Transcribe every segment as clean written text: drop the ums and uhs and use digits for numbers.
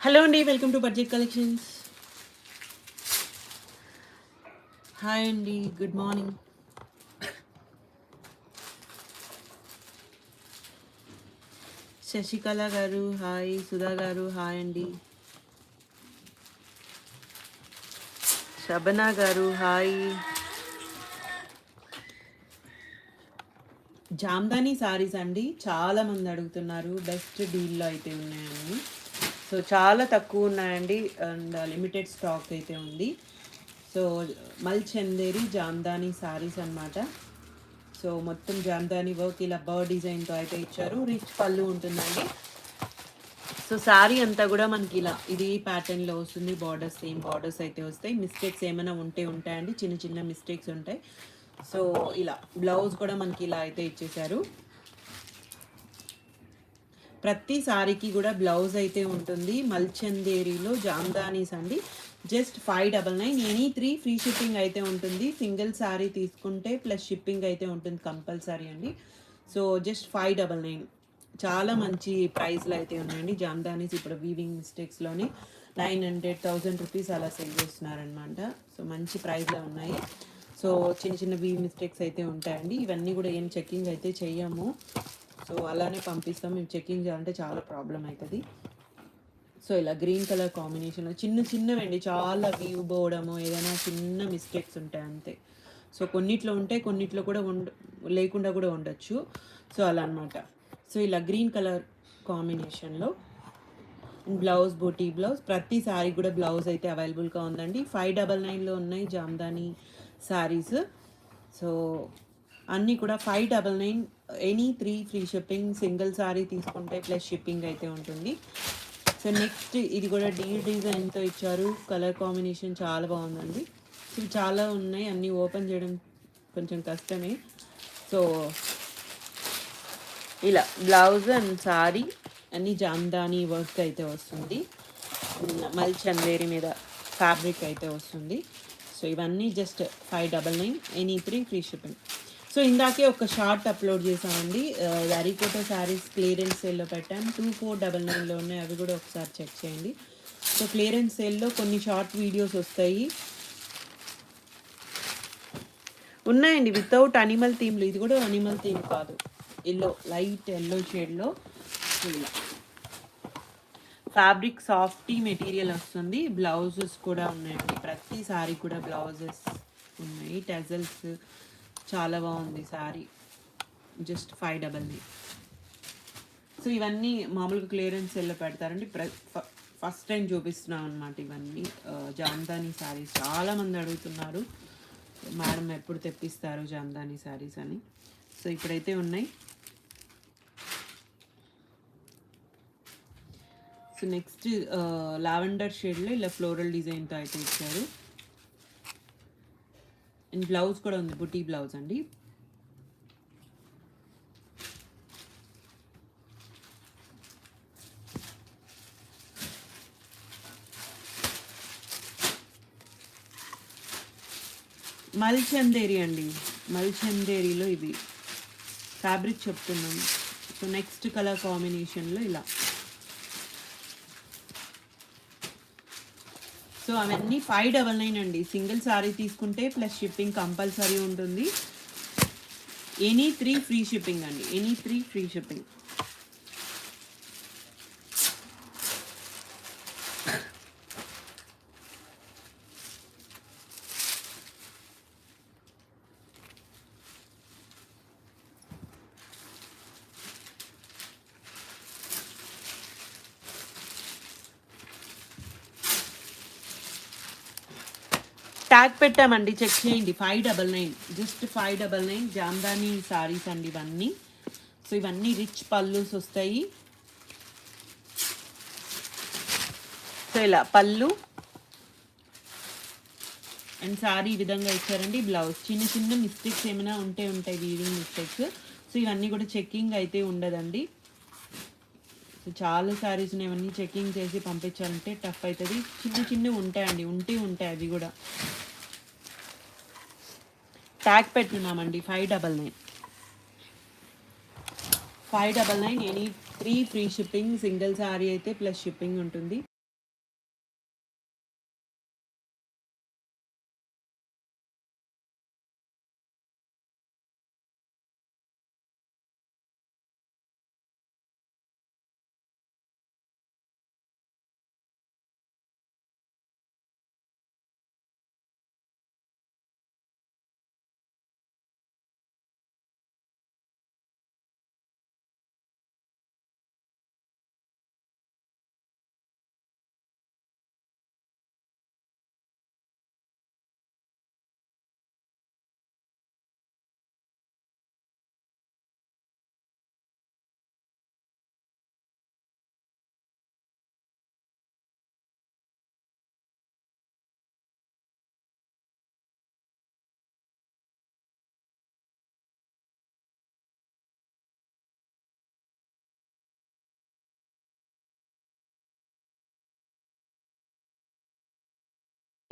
Hello అండి, welcome to budget collections. Hi అండి, good morning. Sasikala గారు హాయ్, సుధా గారు హాయ్ అండి, శబనా గారు హాయ్. జామ్దాని సారీస్ అండి, చాలా మంది అడుగుతున్నారు. బెస్ట్ డీల్లో అయితే ఉన్నాయండి. సో చాలా తక్కువ ఉన్నాయండి అండ్ లిమిటెడ్ స్టాక్ అయితే ఉంది. సో మల్ చందేరి జామ్దాని సారీస్ అన్నమాట. సో మొత్తం జామ్దాని వర్క్ ఇలా బర్డ్ డిజైన్తో అయితే ఇచ్చారు. రిచ్ పళ్ళు ఉంటుందండి. సో శారీ అంతా కూడా మనకి ఇలా ఇది ప్యాటర్న్లో వస్తుంది. బార్డర్స్ సేమ్ బార్డర్స్ అయితే వస్తాయి. మిస్టేక్స్ ఏమైనా ఉంటాయండి, చిన్న చిన్న మిస్టేక్స్ ఉంటాయి. సో ఇలా బ్లౌజ్ కూడా మనకి ఇలా అయితే ఇచ్చేసారు. ప్రతి సారీకి కూడా బ్లౌజ్ అయితే ఉంటుంది. మల్చందేరిలో జామ్దానీస్ అండి, జస్ట్ 599. ఎనీ 3 ఫ్రీ షిప్పింగ్ అయితే ఉంటుంది. సింగిల్ శారీ తీసుకుంటే ప్లస్ షిప్పింగ్ అయితే ఉంటుంది కంపల్సరీ అండి. So just 599. చాలా మంచి ప్రైస్లో అయితే ఉన్నాయండి జామ్దానీస్. ఇప్పుడు వీవింగ్ మిస్టేక్స్లోని 900,000 రూపీస్ అలా సేల్ చేస్తున్నారనమాట. సో మంచి ప్రైస్లో ఉన్నాయి. సో చిన్న చిన్న వీవ్ మిస్టేక్స్ అయితే ఉంటాయండి. ఇవన్నీ కూడా ఏం చెక్కింగ్ అయితే చెయ్యము. సో అలానే పంపిస్తాం. మేము చెక్కింగ్ చేయాలంటే చాలా ప్రాబ్లం అవుతుంది. సో ఇలా గ్రీన్ కలర్ కాంబినేషన్లో చిన్న చిన్నవండి, చాలా వ్యూ పోవడము, ఏదైనా చిన్న మిస్టేక్స్ ఉంటాయి అంతే. సో కొన్నిట్లో ఉంటాయి, కొన్నిట్లో కూడా లేకుండా కూడా ఉండొచ్చు. సో అలా అనమాట. సో ఇలా గ్రీన్ కలర్ కాంబినేషన్లో బ్లౌజ్, బూటీ బ్లౌజ్. ప్రతి శారీ కూడా బ్లౌజ్ అయితే అవైలబుల్గా ఉందండి. 599లో ఉన్నాయి జామ్దాని శారీస్. సో అన్నీ కూడా 599. Any 3 free shipping. Single sari తీసుకుంటే ప్లస్ షిప్పింగ్ అయితే ఉంటుంది. సో నెక్స్ట్ ఇది కూడా డీ డిజైన్తో ఇచ్చారు. కలర్ కాంబినేషన్ చాలా బాగుందండి. ఇవి చాలా ఉన్నాయి, అన్నీ ఓపెన్ చేయడం కొంచెం కష్టమే. సో ఇలా బ్లౌజ్ అండ్ సారీ అన్ని జామ్దాని వర్క్ అయితే వస్తుంది. మల్ చందేరి మీద ఫ్యాబ్రిక్ అయితే వస్తుంది. సో ఇవన్నీ just 599. Any 3 free shipping. So ఇందాకే ఒక షార్ట్ అప్లోడ్ చేసామండి. వరికోట శారీస్ క్లియరెన్స్ సేల్లో పెట్టాం. 2499లో ఉన్నాయి, అవి కూడా ఒకసారి చెక్ చేయండి. సో క్లియరెన్స్ సేల్లో కొన్ని షార్ట్ వీడియోస్ వస్తాయి ఉన్నాయండి వితౌట్ అనిమల్ థీమ్లో. ఇది కూడా అనిమల్ థీమ్ కాదు, ఎల్లో, లైట్ ఎల్లో షేడ్లో. ఇలా ఫ్యాబ్రిక్ సాఫ్టీ మెటీరియల్ వస్తుంది. బ్లౌజెస్ కూడా ఉన్నాయండి. ప్రతి సారీ కూడా బ్లౌజెస్ ఉన్నాయి. టెజల్స్ చాలా బాగుంది సారీ. జస్ట్ 599. సో ఇవన్నీ మామూలుగా క్లియరెన్స్ సెల్లో పెడతారండి. ఫస్ట్ టైం చూపిస్తున్నాం అనమాట ఇవన్నీ. జామ్దాని శారీస్ చాలామంది అడుగుతున్నారు, మేడం ఎప్పుడు తెప్పిస్తారు జామ్దాని శారీస్ అని. సో ఇప్పుడైతే ఉన్నాయి. సో నెక్స్ట్ లావెండర్ షేడ్లో ఇలా ఫ్లోరల్ డిజైన్తో అయితే ఇచ్చారు. అండ్ బ్లౌజ్ కూడా ఉంది, బుటీ బ్లౌజ్ అండి. మల్చందేరి అండి, మల్చందేరిలో ఇవి ఫ్యాబ్రిక్ చెప్తున్నాం. సో నెక్స్ట్ కలర్ కాంబినేషన్లో ఇలా. సో అవన్నీ 599 అండి. సింగిల్ సారీ తీసుకుంటే ప్లస్ షిప్పింగ్ కంపల్సరీ ఉంటుంది. ఎనీ 3 ఫ్రీ షిప్పింగ్ అండి, ఎనీ 3 ఫ్రీ షిప్పింగ్. ట్యాగ్ పెట్టామండి, చెక్ చేయండి. 599, జస్ట్ 599 జామ్దాని సారీస్ అండి ఇవన్నీ. సో ఇవన్నీ రిచ్ పళ్ళుస్ వస్తాయి. సో ఇలా పళ్ళు అండ్ సారీ ఈ విధంగా ఇచ్చారండి. బ్లౌజ్ చిన్న చిన్న మిస్టేక్స్ ఏమైనా ఉంటాయి, వీవింగ్ మిస్టేక్స్. సో ఇవన్నీ కూడా చెక్కింగ్ అయితే ఉండదండి. సో చాలా శారీస్ ఇవన్నీ చెక్కింగ్ చేసి పంపించాలంటే టఫ్ అవుతుంది. చిన్న చిన్నవి ఉంటాయండి, ఉంటాయి అవి కూడా. ట్యాగ్ పెట్టున్నామండి 599. 599 any 3 free shipping. Single sari అయితే ప్లస్ షిప్పింగ్ ఉంటుంది.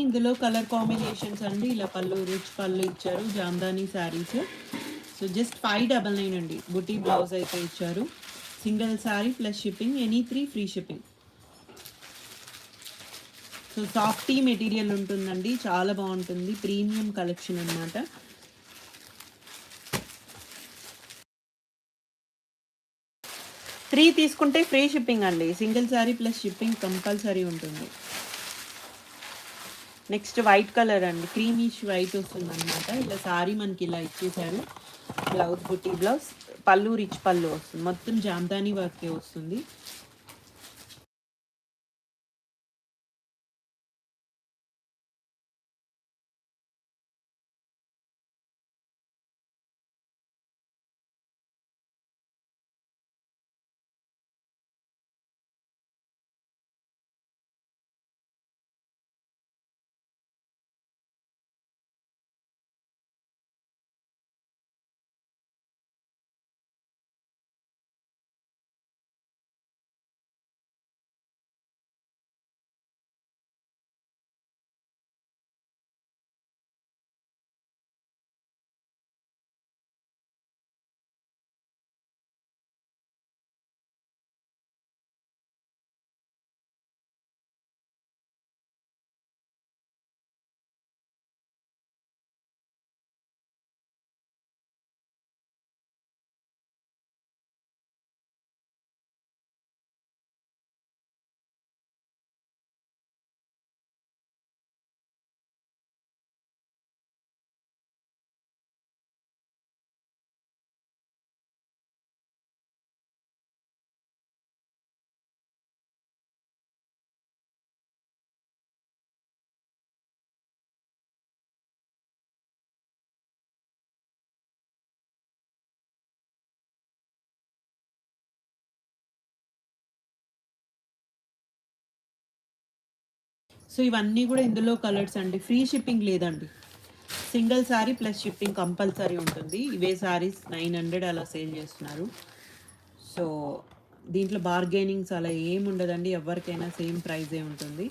ఇందులో కలర్ కాంబినేషన్స్ అండి. ఇలా పళ్ళు రిచ్ పళ్ళు ఇచ్చారు. జామ్దాని శారీస్. సో జస్ట్ 599 అండి. బుటీ బ్లౌజ్ అయితే ఇచ్చారు. Single sari plus shipping, any 3 free shipping. So softy material ఉంటుందండి, చాలా బాగుంటుంది. ప్రీమియం కలెక్షన్ అన్నమాట. 3 తీసుకుంటే ఫ్రీ షిప్పింగ్ అండి. Single sari plus shipping compulsory ఉంటుంది. నెక్స్ట్ వైట్ కలర్ అండి, క్రీమిష్ వైట్ వస్తుంది అనమాట. ఇలా సారీ మనకి ఇలా ఇచ్చేసారు. బ్లౌజ్ బుట్టి బ్లౌజ్, పళ్ళు రిచ్ పళ్ళు వస్తుంది. మొత్తం జామ్దాని వర్కే వస్తుంది. సో ఇవన్నీ కూడా ఇందులో కలర్స్ అండి. ఫ్రీ షిప్పింగ్ లేదండి. Single sari plus shipping compulsory ఉంటుంది. ఇవే శారీస్ 900 అలా సేల్ చేస్తున్నారు. సో దీంట్లో బార్గెనింగ్స్ అలా ఏమి ఉండదండి. ఎవరికైనా సేమ్ ప్రైజే ఉంటుంది.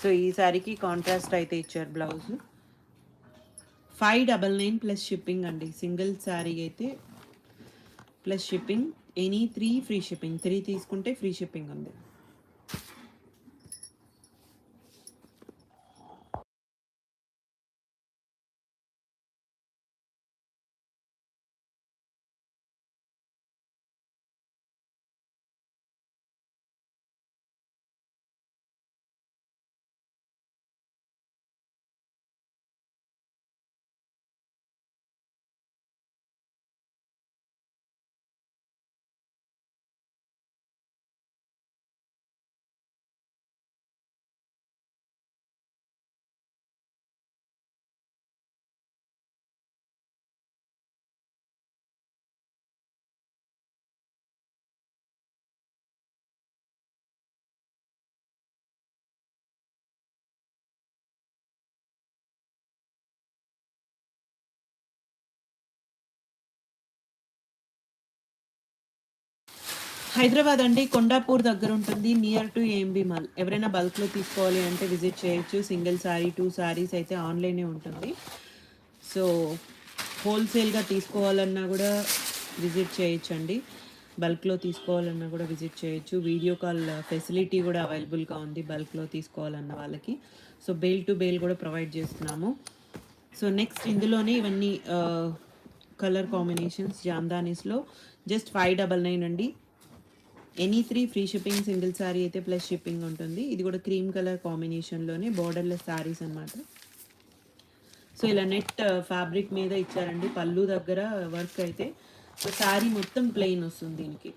సో ఈ శారీకి కాంట్రాస్ట్ అయితే ఇచ్చారు బ్లౌజ్. 599 ప్లస్ షిప్పింగ్ అండి. సింగిల్ శారీ అయితే plus shipping, any 3 free shipping. 3 తీసుకుంటే ఫ్రీ షిప్పింగ్ ఉంది. హైదరాబాద్ అండి, కొండాపూర్ దగ్గర ఉంటుంది. Near to AMB mall. ఎవరైనా బల్క్లో తీసుకోవాలి అంటే విజిట్ చేయొచ్చు. సింగిల్ శారీ 2 శారీస్ అయితే ఆన్లైనే ఉంటుంది. సో హోల్సేల్గా తీసుకోవాలన్నా కూడా విజిట్ చేయొచ్చండి. బల్క్లో తీసుకోవాలన్నా కూడా విజిట్ చేయొచ్చు. వీడియో కాల్ ఫెసిలిటీ కూడా అవైలబుల్గా ఉంది బల్క్లో తీసుకోవాలన్న వాళ్ళకి. సో బేల్ టు బేల్ కూడా ప్రొవైడ్ చేస్తున్నాము. సో నెక్స్ట్ ఇందులోనే ఇవన్నీ కలర్ కాంబినేషన్స్ జామ్దానీస్లో జస్ట్ 599 అండి. Any 3 free shipping. Single sari అయితే ప్లస్ షిప్పింగ్ ఉంటుంది. ఇది కూడా క్రీమ్ కలర్ కాంబినేషన్లోనే బోర్డర్లెస్ శారీస్ అనమాట. సో ఇలా నెట్ ఫ్యాబ్రిక్ మీద ఇచ్చారండి. పళ్ళు దగ్గర వర్క్ అయితే. సో శారీ మొత్తం ప్లెయిన్ వస్తుంది దీనికి.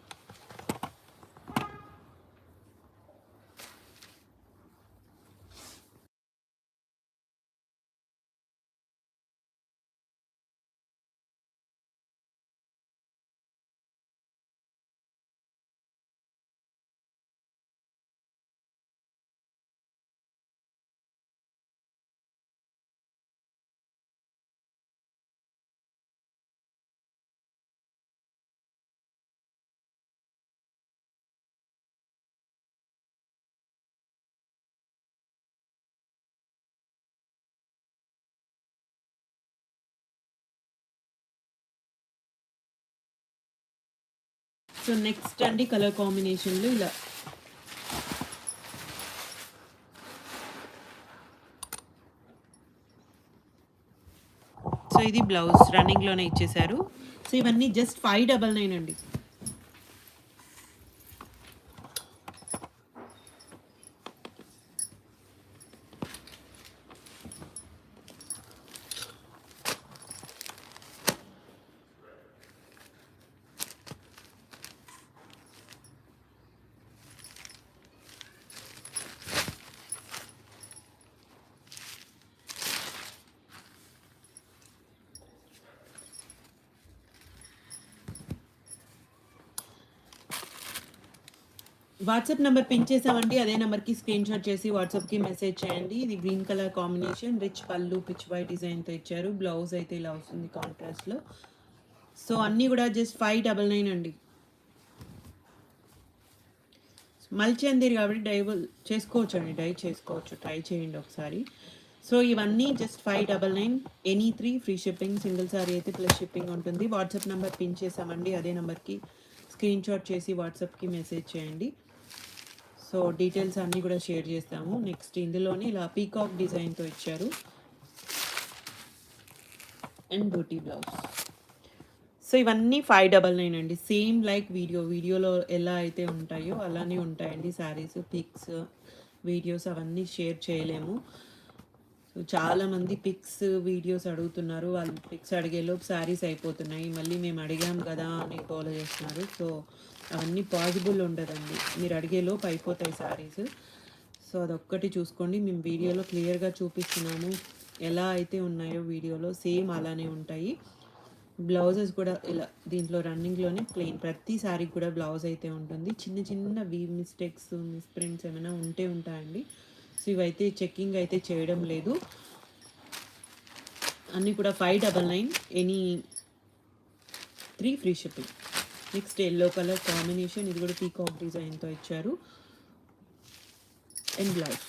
సో నెక్స్ట్ అండి కలర్ కాంబినేషన్లు ఇలా. సో ఇది బ్లౌజ్ రన్నింగ్లోనే ఇచ్చేసారు. సో ఇవన్నీ జస్ట్ 599 అండి. వాట్సాప్ నెంబర్ పిన్ చేసామండి. అదే నెంబర్కి స్క్రీన్ షాట్ చేసి వాట్సాప్కి మెసేజ్ చేయండి. ఇది గ్రీన్ కలర్ కాంబినేషన్, రిచ్ పళ్ళు పిచ్ వై డిజైన్తో ఇచ్చారు. బ్లౌజ్ అయితే ఇలా వస్తుంది కాంట్రాస్ట్లో. సో అన్నీ కూడా జస్ట్ 599 అండి. మల్చందీర్ కాబట్టి చేసుకోవచ్చు అండి, డై చేసుకోవచ్చు, ట్రై చేయండి ఒకసారి. సో ఇవన్నీ just 599. Any 3 free shipping. Single sorry అయితే ప్లస్ షిప్పింగ్ ఉంటుంది. వాట్సాప్ నెంబర్ పిన్ చేసామండి. అదే నెంబర్కి స్క్రీన్ షాట్ చేసి వాట్సాప్కి మెసేజ్ చేయండి. సో డీటెయిల్స్ అన్నీ కూడా షేర్ చేస్తాము. నెక్స్ట్ ఇందులోనే ఇలా పీకాక్ డిజైన్తో ఇచ్చారు అండ్ బూటీ బ్లౌజ్. సో ఇవన్నీ 599 అండి. సేమ్ లైక్ వీడియోలో ఎలా అయితే ఉంటాయో అలానే ఉంటాయండి శారీస్. పిక్స్ వీడియోస్ అవన్నీ షేర్ చేయలేము. సో చాలామంది పిక్స్ వీడియోస్ అడుగుతున్నారు. వాళ్ళు పిక్స్ అడిగేలోపు శారీస్ అయిపోతున్నాయి. మళ్ళీ మేము అడిగాం కదా అని ఫాలో చేస్తున్నారు. సో అవన్నీ పాసిబుల్ ఉండదండి. మీరు అడిగేలోపు అయిపోతాయి శారీస్. సో అదొక్కటి చూసుకోండి. మేము వీడియోలో క్లియర్గా చూపిస్తున్నాము. ఎలా అయితే ఉన్నాయో వీడియోలో సేమ్ అలానే ఉంటాయి. బ్లౌజెస్ కూడా ఇలా దీంట్లో రన్నింగ్లోనే ప్లెయిన్ ప్రతి శారీకి కూడా బ్లౌజ్ అయితే ఉంటుంది. చిన్న చిన్న మిస్టేక్స్ మిస్ప్రింట్స్ ఏమైనా ఉంటే ఉంటాయండి. సో ఇవైతే చెక్కింగ్ అయితే చేయడం లేదు. అన్నీ కూడా 599. Any 3 free shipping. Next yellow colour combination, ఇది కూడా పీకాక్ డిజైన్తో ఇచ్చారు అండ్ బ్లౌజ్.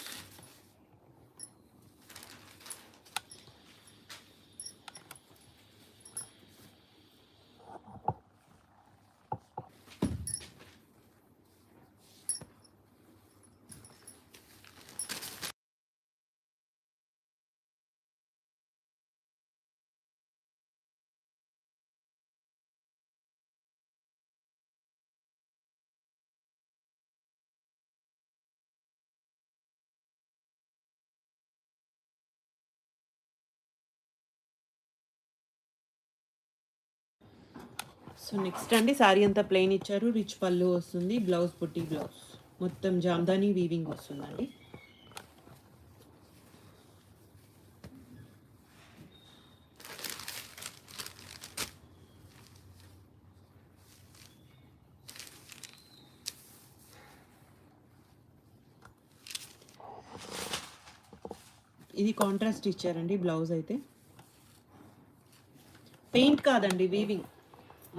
సో నెక్స్ట్ అండి శారీ అంతా ప్లెయిన్ ఇచ్చారు. రిచ్ పళ్ళు వస్తుంది. బ్లౌజ్ బుట్టి బ్లౌజ్ మొత్తం జామ్దాని వీవింగ్ వస్తుందండి. ఇది కాంట్రాస్ట్ ఇచ్చారండి. బ్లౌజ్ అయితే పెయింట్ కాదండి, వీవింగ్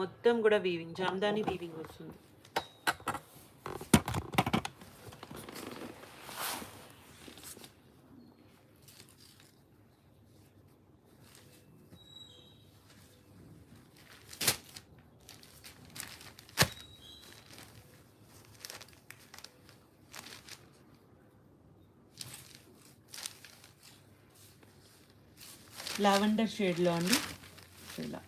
మొత్తం కూడా వీవింగ్, జామ్దాని వీవింగ్ వస్తుంది. లావెండర్ షేడ్లో అండి. ఇలా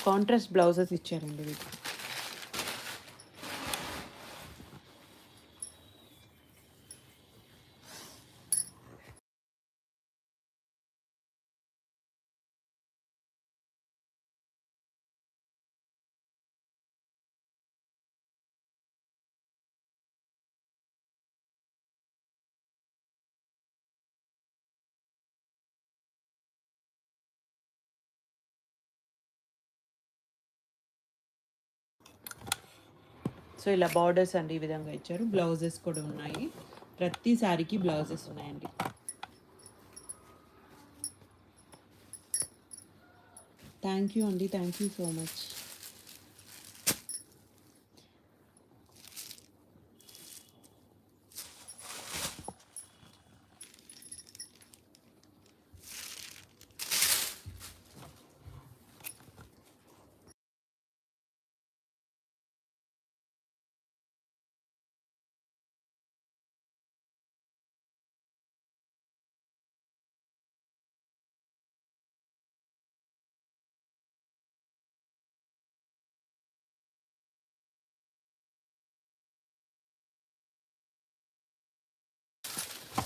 కాంట్రాస్ట్ బ్లౌజెస్ ఇచ్చారండి వీటికి. సో ఇలా బార్డర్స్ అండి ఈ విధంగా ఇచ్చారు. బ్లౌజెస్ కూడా ఉన్నాయి. ప్రతి శారీకి బ్లౌజెస్ ఉన్నాయండి. థ్యాంక్ యూ అండి. Thank you so much.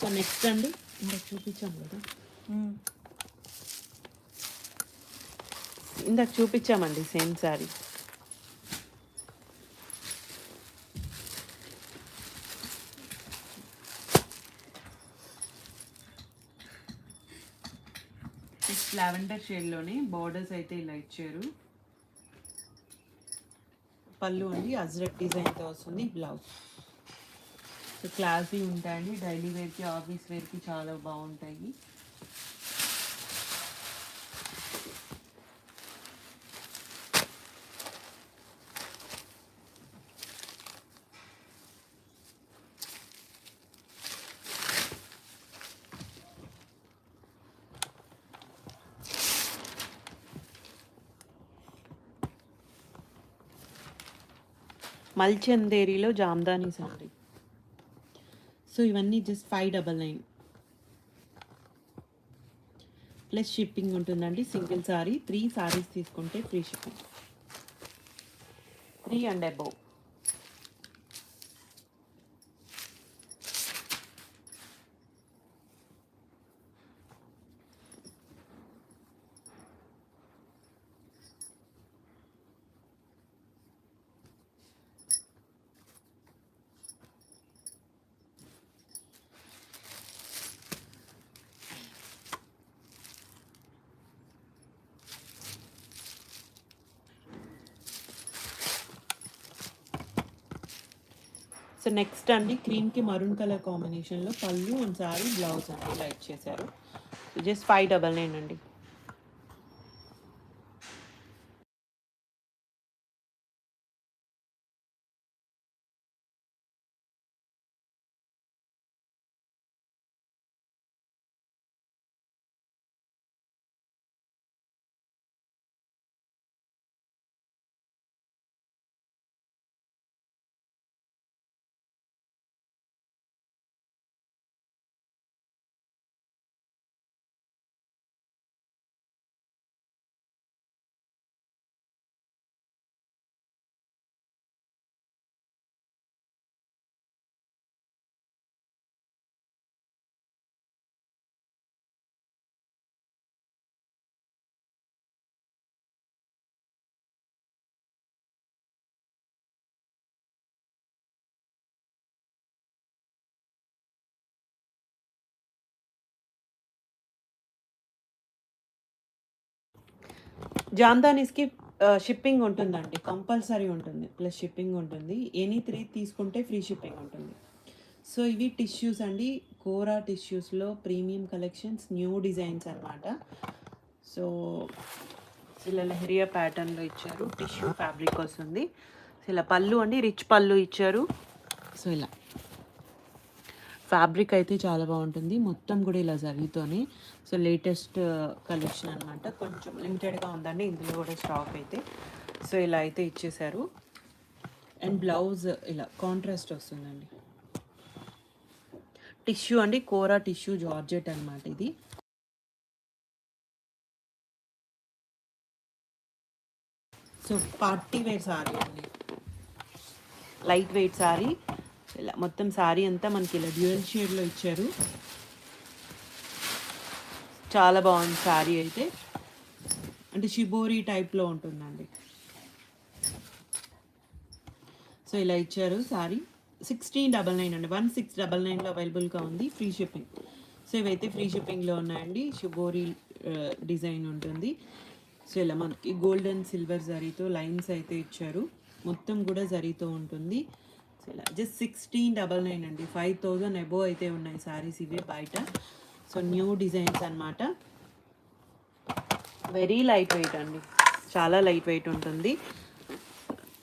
So next అండి ఇందాక చూపించాం కదా, ఇందాక చూపించామండి సేమ్ శారీ. నెక్స్ట్ లావెండర్ షేడ్లోనే బార్డర్స్ అయితే ఇలా ఇచ్చారు. పళ్ళు అండి అజ్రక్ డిజైన్తో వస్తుంది. బ్లౌజ్ సో క్లాసీ ఉంటాయండి. డైలీ వేర్కి, ఆఫీస్ వేర్కి చాలా బాగుంటాయి. మల్చందేరిలో జామ్దాని సారీ. సో ఇవన్నీ జస్ట్ 599 ప్లస్ షిప్పింగ్ ఉంటుందండి. సింగిల్ సారీ 3 సారీస్ తీసుకుంటే free shipping, 3 and above. So next అండి క్రీమ్కి మరూన్ కలర్ కాంబినేషన్లో పళ్ళు అండ్ సారీ, బ్లౌజ్ అండి ఇలా ఇచ్చేసారు. జస్ట్ 599 అండి. జామ్దానీస్కి షిప్పింగ్ ఉంటుందండి, కంపల్సరీ ఉంటుంది. ప్లస్ షిప్పింగ్ ఉంటుంది. ఎనీ 3 తీసుకుంటే ఫ్రీ షిప్పింగ్ ఉంటుంది. సో ఇవి టిష్యూస్ అండి. కోరా టిష్యూస్లో ప్రీమియం కలెక్షన్స్, న్యూ డిజైన్స్ అనమాట. సో ఇలా లెహరియా ప్యాటర్న్లో ఇచ్చారు. టిష్యూ ఫ్యాబ్రిక్ వస్తుంది. సో ఇలా పళ్ళు అండి, రిచ్ పళ్ళు ఇచ్చారు. సో ఇలా ఫ్యాబ్రిక్ అయితే చాలా బాగుంటుంది. మొత్తం కూడా ఇలా జరీతోనే. సో లేటెస్ట్ కలెక్షన్ అనమాట. కొంచెం లిమిటెడ్గా ఉందండి ఇందులో కూడా స్టాక్ అయితే. సో ఇలా అయితే ఇచ్చేసారు. అండ్ బ్లౌజ్ ఇలా కాంట్రాస్ట్ వస్తుందండి. టిష్యూ అండి, కోరా టిష్యూ జార్జెట్ అనమాట ఇది. సో పార్టీ వేర్ సారీ అండి, లైట్ వెయిట్ సారీ. ఇలా మొత్తం సారీ అంతా మనకి ఇలా డ్యూయల్ షేడ్లో ఇచ్చారు. చాలా బాగుంది సారీ అయితే. అంటే షిబోరీ టైప్లో ఉంటుందండి. సో ఇలా ఇచ్చారు సారీ. 1699 అండి. 1699లో అవైలబుల్గా ఉంది. Free shipping. సో ఇవైతే ఫ్రీ షిప్పింగ్లో ఉన్నాయండి. షిబోరీ డిజైన్ ఉంటుంది. సో ఇలా మనకి గోల్డ్ అండ్ సిల్వర్ జరీతో లైన్స్ అయితే ఇచ్చారు. మొత్తం కూడా జరీతో ఉంటుంది. సో ఇలా జస్ట్ 1699 అండి. 5000 అబోవ్ అయితే ఉన్నాయి శారీస్ ఇవే బయట. సో న్యూ డిజైన్స్ అనమాట. వెరీ లైట్ వెయిట్ అండి, చాలా లైట్ వెయిట్ ఉంటుంది.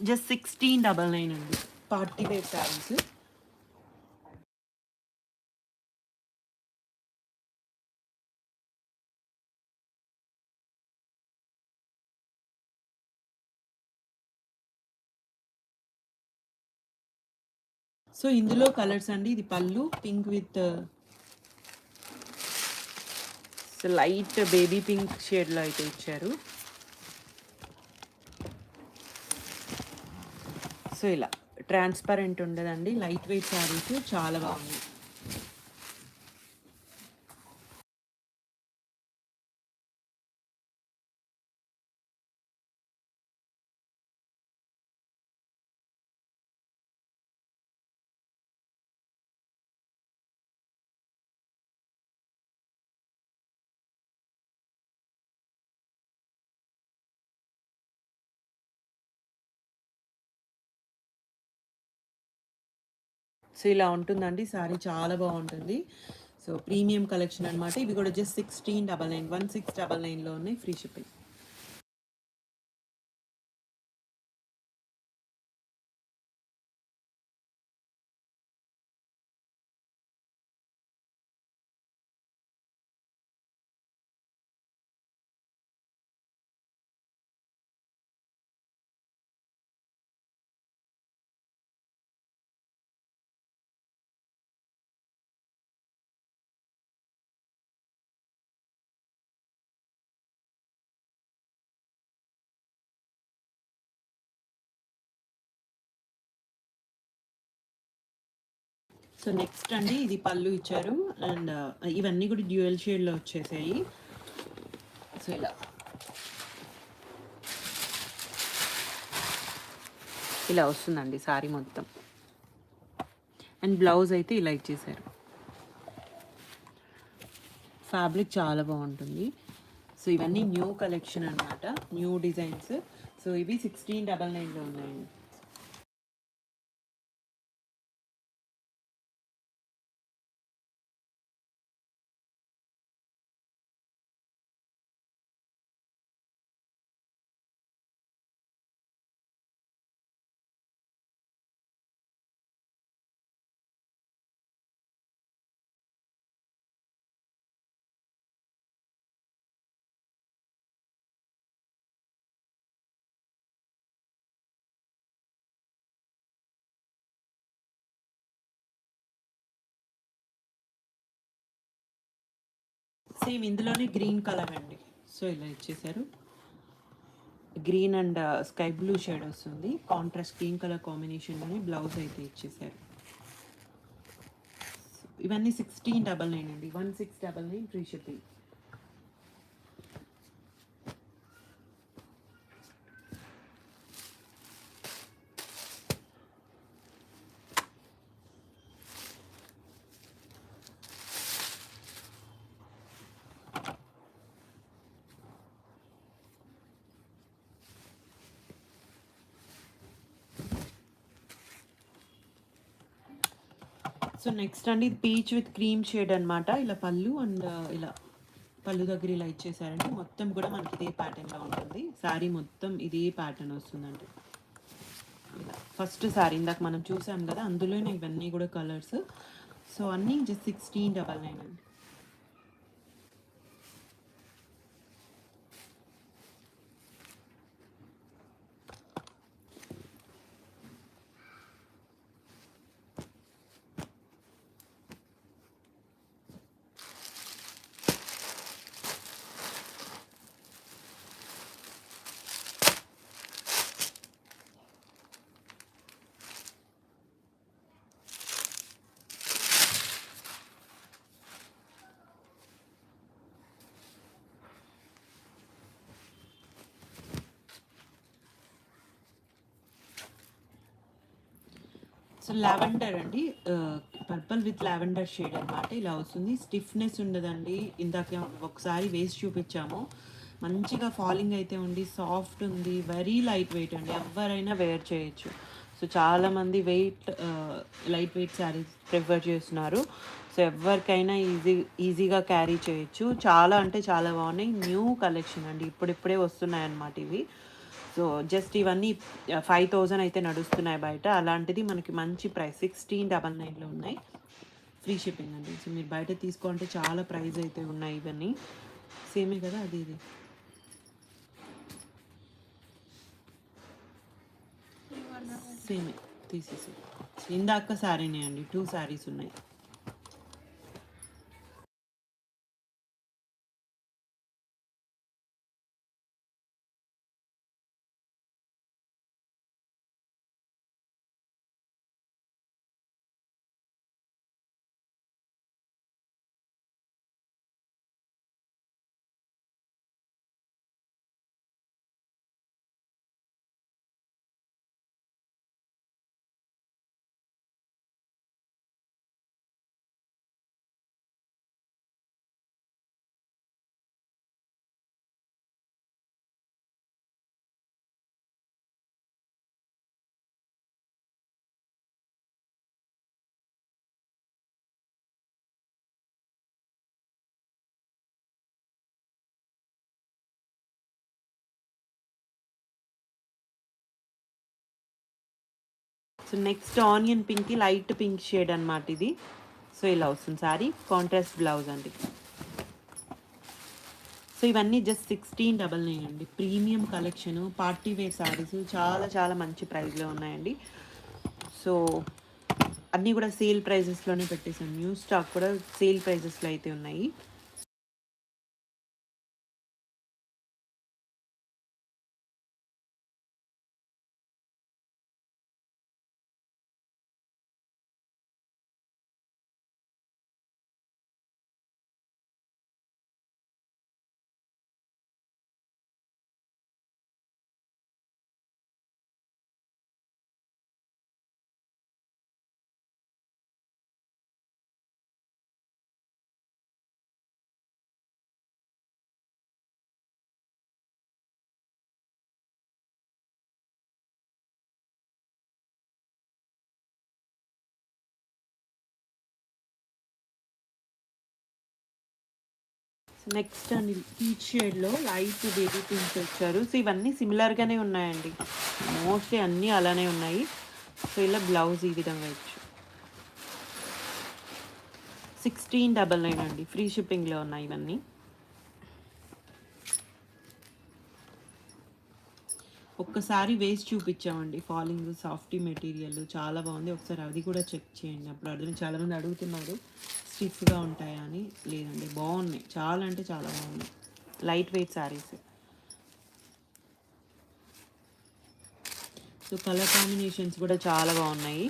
జస్ట్ 1699 అండి, పార్టీ వేర్ శారీస్. సో ఇందులో కలర్స్ అండి, ఇది పళ్ళు pink with light baby pink షేడ్లో అయితే ఇచ్చారు. సో ఇలా ట్రాన్స్పరెంట్ ఉండదండి, లైట్ వెయిట్ శారీస్ చాలా బాగుంది. సో ఇలా ఉంటుందండి శారీ, చాలా బాగుంటుంది. సో ప్రీమియం కలెక్షన్ అనమాట. ఇవి కూడా జస్ట్ 1699, 1699లో ఉన్నాయి, ఫ్రీ షిప్పింగ్. సో నెక్స్ట్ అండి, ఇది పళ్ళు ఇచ్చారు అండ్ ఇవన్నీ కూడా డ్యూయల్ షేడ్లో వచ్చేసాయి. సో ఇలా వస్తుందండి సారీ మొత్తం. అండ్ బ్లౌజ్ అయితే ఇలా ఇచ్చేసారు. ఫ్యాబ్రిక్ చాలా బాగుంటుంది. సో ఇవన్నీ న్యూ కలెక్షన్ అనమాట, న్యూ డిజైన్స్. సో ఇవి 1699లో ఉన్నాయండి. సేమ్ ఇందులోనే గ్రీన్ కలర్ అండి. సో ఇలా ఇచ్చేసారు, green and sky blue shade వస్తుంది, కాంట్రాస్ట్ గ్రీన్ కలర్ కాంబినేషన్లోని బ్లౌజ్ అయితే ఇచ్చేసారు. ఇవన్నీ 1699 అండి, 1699 ఫ్రీ షిప్పింగ్. సో నెక్స్ట్ అండి, ఇది పీచ్ విత్ క్రీమ్ షేడ్ అనమాట. ఇలా పళ్ళు అండ్ ఇలా పళ్ళు దగ్గర ఇలా ఇచ్చేసారంటే మొత్తం కూడా మనకి ఇదే ప్యాటర్న్లో ఉంటుంది. శారీ మొత్తం ఇదే ప్యాటర్న్ వస్తుందండి. ఇలా ఫస్ట్ శారీ ఇందాక మనం చూసాం కదా, అందులోనే ఇవన్నీ కూడా కలర్స్. సో అన్నీ జస్ట్ 1699 అండి. సో లావెండర్ అండి, పర్పుల్ విత్ లావెండర్ షేడ్ అనమాట. ఇలా వస్తుంది, స్టిఫ్నెస్ ఉండదండి. ఇందాక ఒకసారి వేస్ట్ చూపించాము, మంచిగా ఫాలింగ్ అయితే ఉండి సాఫ్ట్ ఉంది. వెరీ లైట్ వెయిట్ అండి. ఎవరైనా వేర్ చేయొచ్చు. సో చాలామంది లైట్ వెయిట్ శారీస్ ప్రిఫర్ చేస్తున్నారు. సో ఎవరికైనా ఈజీగా క్యారీ చేయొచ్చు. చాలా అంటే చాలా బాగున్నాయి. న్యూ కలెక్షన్ అండి. ఇప్పుడిప్పుడే వస్తున్నాయన్నమాట ఇవి. సో జస్ట్ ఇవన్నీ 5000 అయితే నడుస్తున్నాయి బయట. అలాంటిది మనకి మంచి ప్రైస్ 1699లో ఉన్నాయి. ఫ్రీ షిప్పింగ్ అండి. సో మీరు బయట తీసుకోవాలంటే చాలా ప్రైస్ అయితే ఉన్నాయి ఇవన్నీ. సేమే కదా అది ఇది. సేమే తీసేసి ఇందాక శారీనే అండి. 2 శారీస్ ఉన్నాయి. సో నెక్స్ట్ ఆనియన్ పింక్కి లైట్ పింక్ షేడ్ అనమాట ఇది. సో ఇలా వస్తుంది శారీ. కాంట్రాస్ట్ బ్లౌజ్ అండి. సో ఇవన్నీ జస్ట్ 1699 అండి. Premium collection party wear saris చాలా చాలా మంచి ప్రైస్లో ఉన్నాయండి. సో అన్నీ కూడా సేల్ ప్రైజెస్లోనే పెట్టేసాను. న్యూ స్టాక్ కూడా సేల్ ప్రైజెస్లో అయితే ఉన్నాయి. నెక్స్ట్ అండి పీచ్ షేడ్లో లైట్ బేబీ పింక్ వచ్చారు. సో ఇవన్నీ సిమిలర్గానే ఉన్నాయండి. మోస్ట్లీ అన్నీ అలానే ఉన్నాయి. సో ఇలా బ్లౌజ్ ఈ విధంగా ఇచ్చు. 1699 అండి. ఫ్రీ షిప్పింగ్లో ఉన్నాయి ఇవన్నీ. ఒక్కసారి వేస్ట్ చూపించామండి. ఫాలింగ్ సాఫ్టీ మెటీరియల్ చాలా బాగుంది. ఒకసారి అది కూడా చెక్ చేయండి. అప్పుడు అర్థం. చాలామంది అడుగుతున్నారు స్టిఫ్గా ఉంటాయా అని. లేదండి, బాగున్నాయి. చాలా అంటే చాలా బాగున్నాయి. Light weight saris. So colour combinations కూడా చాలా బాగున్నాయి.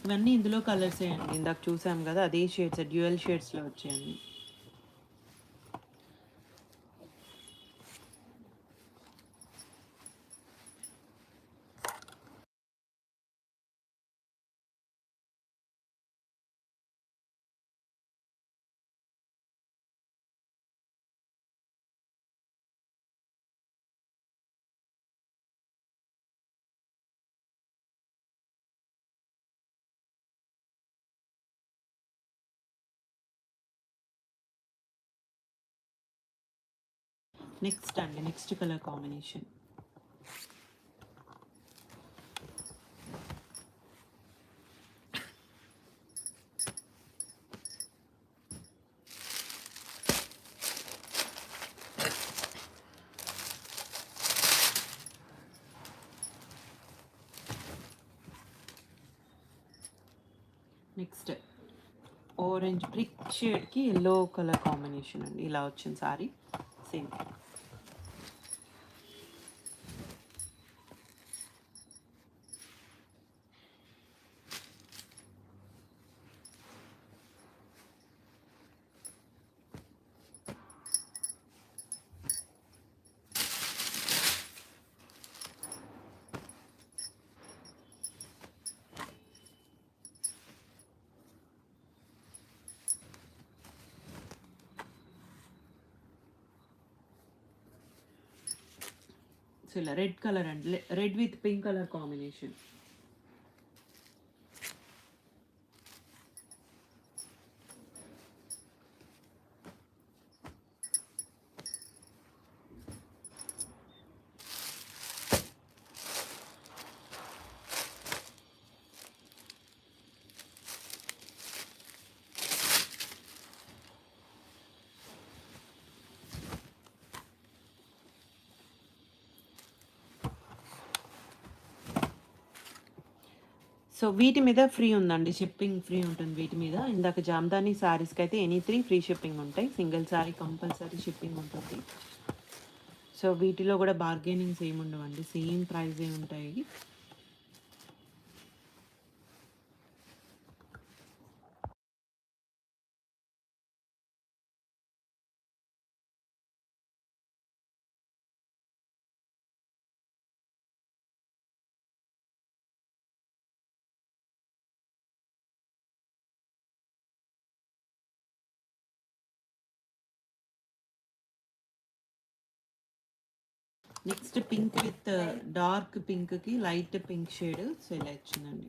ఇవన్నీ ఇందులో కలర్స్ అండి. ఇందాక చూసాం కదా అదే షేడ్స్, డ్యూయల్ షేడ్స్లో వచ్చాయండి. నెక్స్ట్ అండి, next colour combination next orange brick షేడ్కి ఎల్లో కలర్ కాంబినేషన్ అండి. ఇలా వచ్చింది సారీ. సేమ్ ఇలా రెడ్ కలర్ అండి, red with pink colour combination. So వీటి మీద ఫ్రీ ఉందండి, షిప్పింగ్ ఫ్రీ ఉంటుంది వీటి మీద. ఇందాక జామ్దాని శారీస్కి అయితే ఎనీ 3 ఫ్రీ షిప్పింగ్ ఉంటాయి, సింగిల్ శారీ కంపల్సరీ షిప్పింగ్ ఉంటుంది. సో వీటిలో కూడా బార్గెనింగ్స్ ఏమి ఉండవండి, సేమ్ ప్రైజే ఉంటాయి. నెక్స్ట్ పింక్ విత్ డార్క్ పింక్కి లైట్ పింక్ షేడ్, సో ఇలా ఇచ్చిందండి.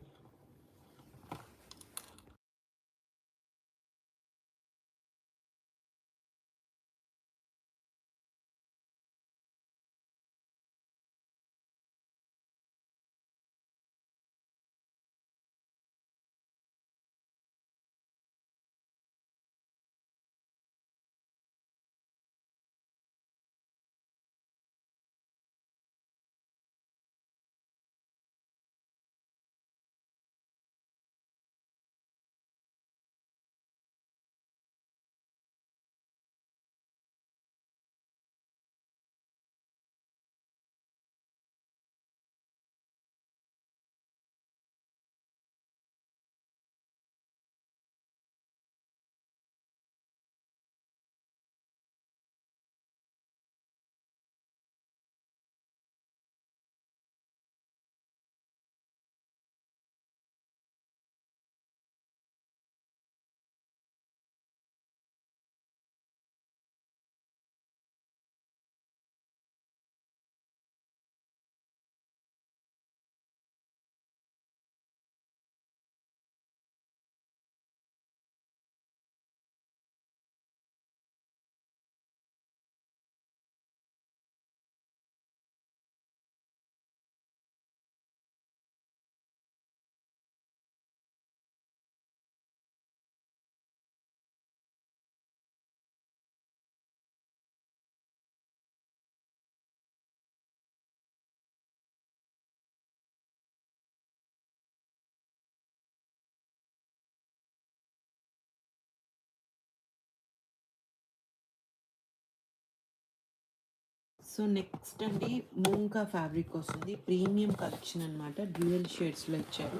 సో నెక్స్ట్ అండి మూంకా ఫ్యాబ్రిక్ వస్తుంది, ప్రీమియం కలెక్షన్ అనమాట, డ్యూయల్ షేడ్స్లో ఇచ్చారు.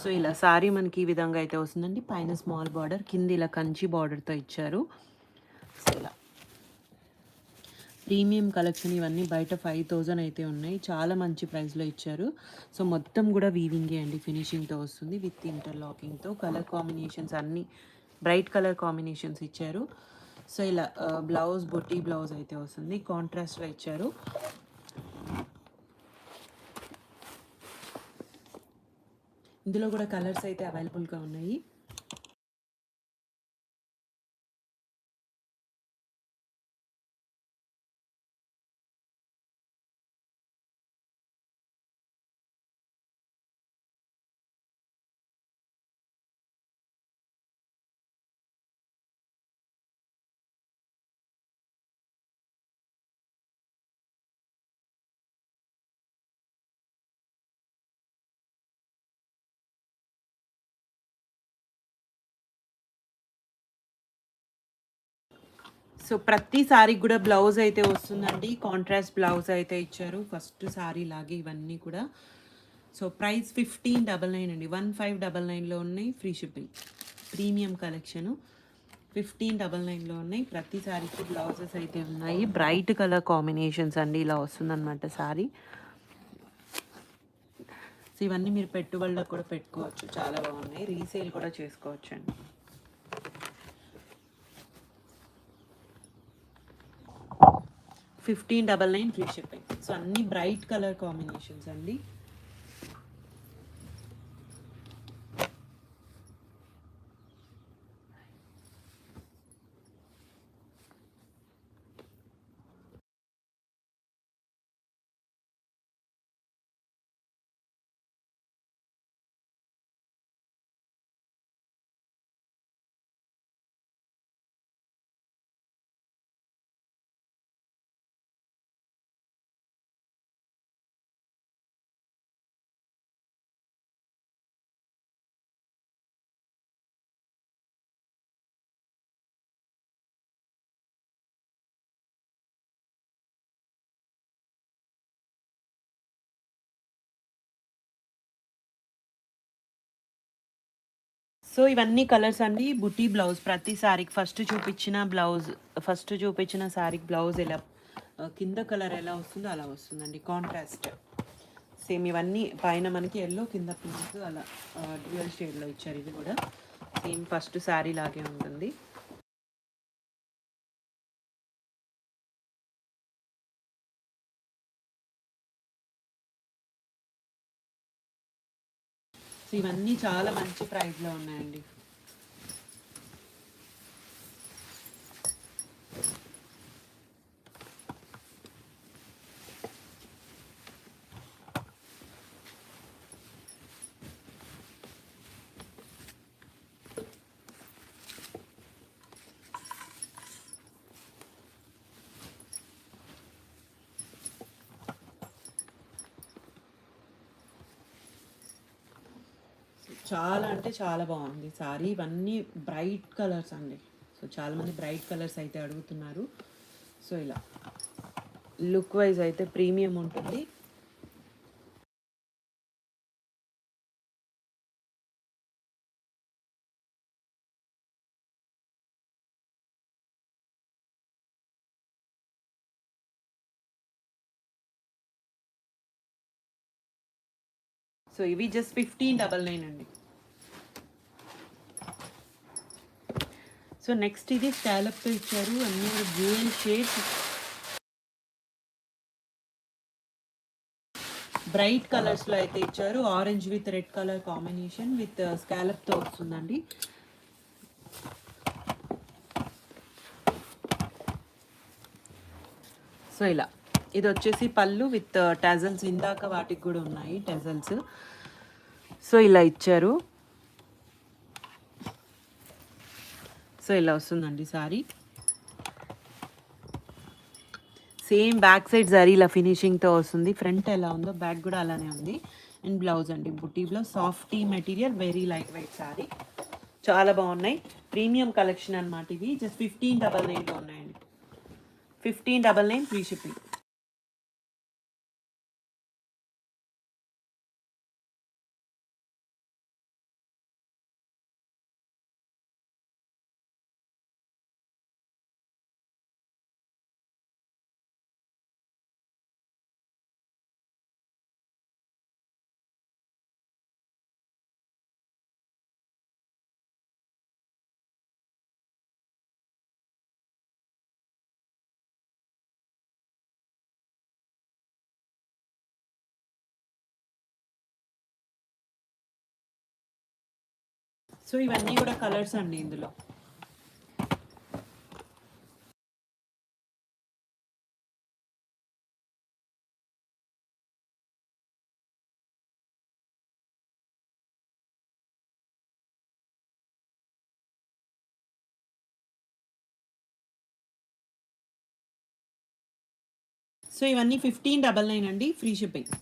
సో ఇలా సారీ మనకి ఈ విధంగా అయితే వస్తుందండి, పైన స్మాల్ బార్డర్, కింద ఇలా కంచి బార్డర్తో ఇచ్చారు. సో ఇలా ప్రీమియం కలెక్షన్, ఇవన్నీ బయట 5000 అయితే ఉన్నాయి, చాలా మంచి ప్రైస్లో ఇచ్చారు. సో మొత్తం కూడా వీవింగే అండి, ఫినిషింగ్తో వస్తుంది విత్ ఇంటర్లాకింగ్తో. కలర్ కాంబినేషన్స్ అన్నీ బ్రైట్ కలర్ కాంబినేషన్స్ ఇచ్చారు. సో ఇలా బ్లౌజ్ బొట్టి బ్లౌజ్ అయితే వస్తుంది, కాంట్రాస్ట్లో ఇచ్చారు. ఇందులో కూడా కలర్స్ అయితే అవైలబుల్గా ఉన్నాయి. సో ప్రతి సారీకి కూడా బ్లౌజ్ అయితే వస్తుందండి, కాంట్రాస్ట్ బ్లౌజ్ అయితే ఇచ్చారు, ఫస్ట్ సారీ లాగే ఇవన్నీ కూడా. సో ప్రైస్ 1599 అండి, 1599లో ఉన్నాయి, ఫ్రీ షిప్పింగ్, ప్రీమియం కలెక్షను 1599లో ఉన్నాయి. ప్రతి సారీకి బ్లౌజెస్ అయితే ఉన్నాయి, బ్రైట్ కలర్ కాంబినేషన్స్ అండి, ఇలా వస్తుందన్నమాట సారీ. సో ఇవన్నీ మీరు పెట్టుబడులకు కూడా పెట్టుకోవచ్చు, చాలా బాగున్నాయి, రీసేల్ కూడా చేసుకోవచ్చు అండి. 1599 ఫ్రీ షిప్పింగ్. సో అన్ని బ్రైట్ కలర్ కాంబినేషన్స్ అండి. సో ఇవన్నీ కలర్స్ అండి. బుటీ బ్లౌజ్ ప్రతి శారీకి ఫస్ట్ చూపించిన శారీకి బ్లౌజ్ ఎలా కింద కలర్ ఎలా వస్తుందో అలా వస్తుందండి, కాంట్రాస్ట్. సేమ్ ఇవన్నీ పైన మనకి ఎల్లో, కింద పింక్, అలా డ్యూయల్ షేడ్లో ఇచ్చారు. ఇది కూడా సేమ్ ఫస్ట్ శారీ లాగే ఉంటుంది. సో ఇవన్నీ చాలా మంచి ప్రైస్లో ఉన్నాయండి. చాలా అంటే చాలా బాగుంది సారీ. ఇవన్నీ బ్రైట్ కలర్స్ అండి. సో చాలామంది బ్రైట్ కలర్స్ అయితే అడుగుతున్నారు. సో ఇలా లుక్ వైజ్ అయితే ప్రీమియం ఉంటుంది. సో ఇవి జస్ట్ 1599 అండి. సో నెక్స్ట్ ఇది స్కాలప్తో ఇచ్చారు. అన్నీ కూడా డ్యూయల్ షేడ్స్, బ్రైట్ కలర్స్లో అయితే ఇచ్చారు. Orange with red colour combination with స్కాలప్తో వస్తుందండి. సో ఇలా ఇది వచ్చేసి పళ్ళు విత్ టజల్స్. ఇందాక వాటికి కూడా ఉన్నాయి టజల్స్. సో ఇలా ఇచ్చారు. సో ఇలా వస్తుందండి సారీ. సేమ్ బ్యాక్ సైడ్ జరీలా ఫినిషింగ్తో వస్తుంది. ఫ్రంట్ ఎలా ఉందో బ్యాక్ కూడా అలానే ఉంది. అండ్ బ్లౌజ్ అండి బుటీ blouse, softy material, very light weight sorry. చాలా బాగున్నాయి. ప్రీమియం కలెక్షన్ అనమాట ఇవి. జస్ట్ 1599లో ఉన్నాయండి. 1599 ఫ్రీ షిప్పింగ్. సో ఇవన్నీ కూడా కలర్స్ అండి ఇందులో. సో ఇవన్నీ 1599 అండి, ఫ్రీ షిప్పింగ్.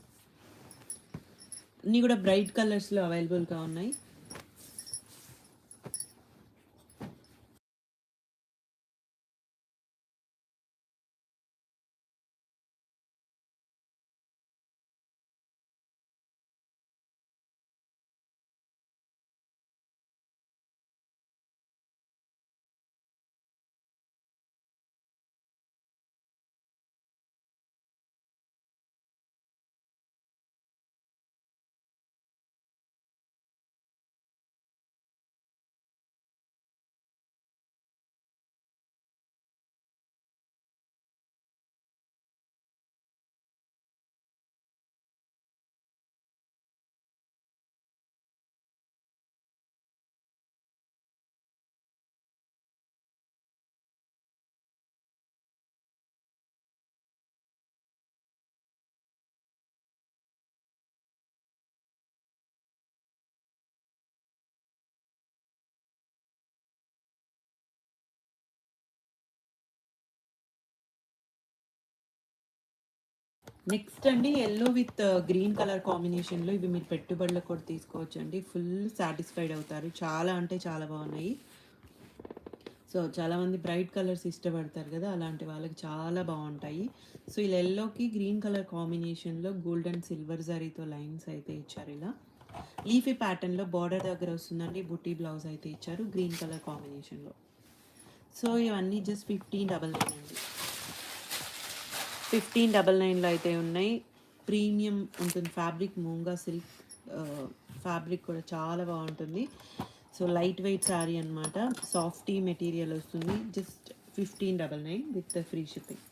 అన్నీ కూడా బ్రైట్ కలర్స్లో అవైలబుల్గా ఉన్నాయి. నెక్స్ట్ అండి యెల్లో విత్ గ్రీన్ కలర్ కాంబినేషన్‌లో ఇవి మీరు పెట్టుబడులకు కూడా తీసుకోవచ్చండి. ఫుల్ సాటిస్ఫైడ్ అవుతారు. చాలా అంటే చాలా బాగున్నాయి. సో, చాలామంది బ్రైట్ కలర్స్ ఇష్టపడతారు గదా! అలాంటి వాళ్ళకి చాలా బావుంటాయి. సో, ఇలా యెల్లోకి గ్రీన్ కలర్ కాంబినేషన్‌లో గోల్డ్ అండ్ సిల్వర్ జరీతో లైన్స్ అయితే ఇచ్చారు ఇలా. లీఫీ ప్యాటర్న్‌లో బార్డర్ దగ్గర వస్తుందండి. బుటీ బ్లౌజ్ అయితే ఇచ్చారు గ్రీన్ కలర్ కాంబినేషన్‌లో. సో, ఇవన్నీ జస్ట్ 1599 అండి. 1599లో అయితే ఉన్నాయి. ప్రీమియం ఉంటుంది ఫ్యాబ్రిక్ మూంగా సిల్క్ ఫ్యాబ్రిక్ కూడా చాలా బాగుంటుంది. సో లైట్ వెయిట్ శారీ అనమాట. సాఫ్టీ మెటీరియల్ వస్తుంది. Just 1599 with free shipping.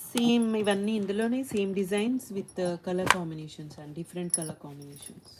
Same ఇవన్నీ ఇందులోనే same designs with colour combinations and different colour combinations.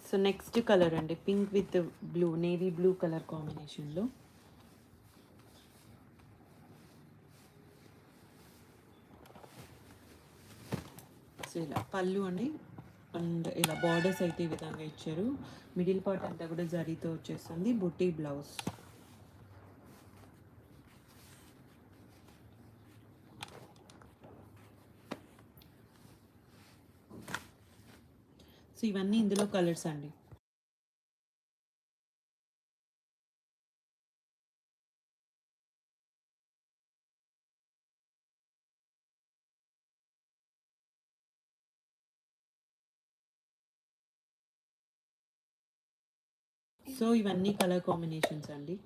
So next colour అండి pink with blue, navy blue colour కాంబినేషన్లో. So ఇలా పళ్ళు అండి. అండ్ ఇలా బార్డర్స్ అయితే ఈ విధంగా ఇచ్చారు. మిడిల్ పార్ట్ అంతా కూడా జరీతో వచ్చేస్తుంది. బుట్టి బ్లౌజ్. సో ఇవన్నీ ఇందులో కలర్స్ అండి. సో ఇవన్నీ కలర్ కాంబినేషన్స్ అండి.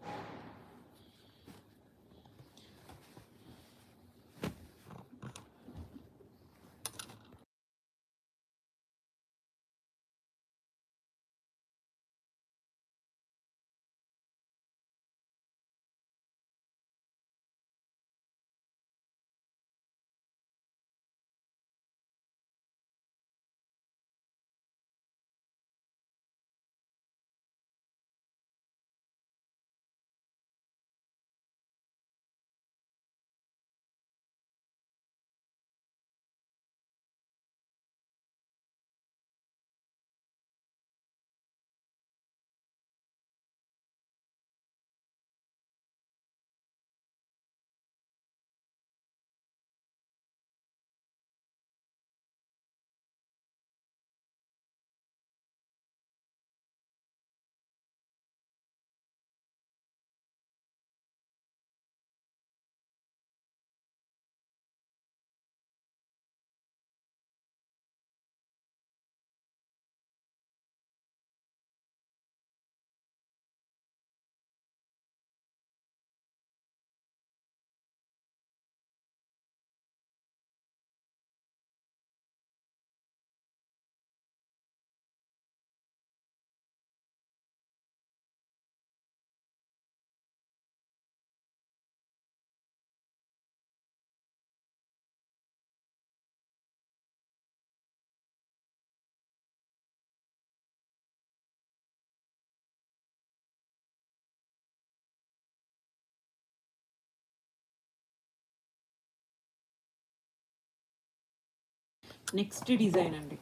నెక్స్ట్ డిజైన్ అండి.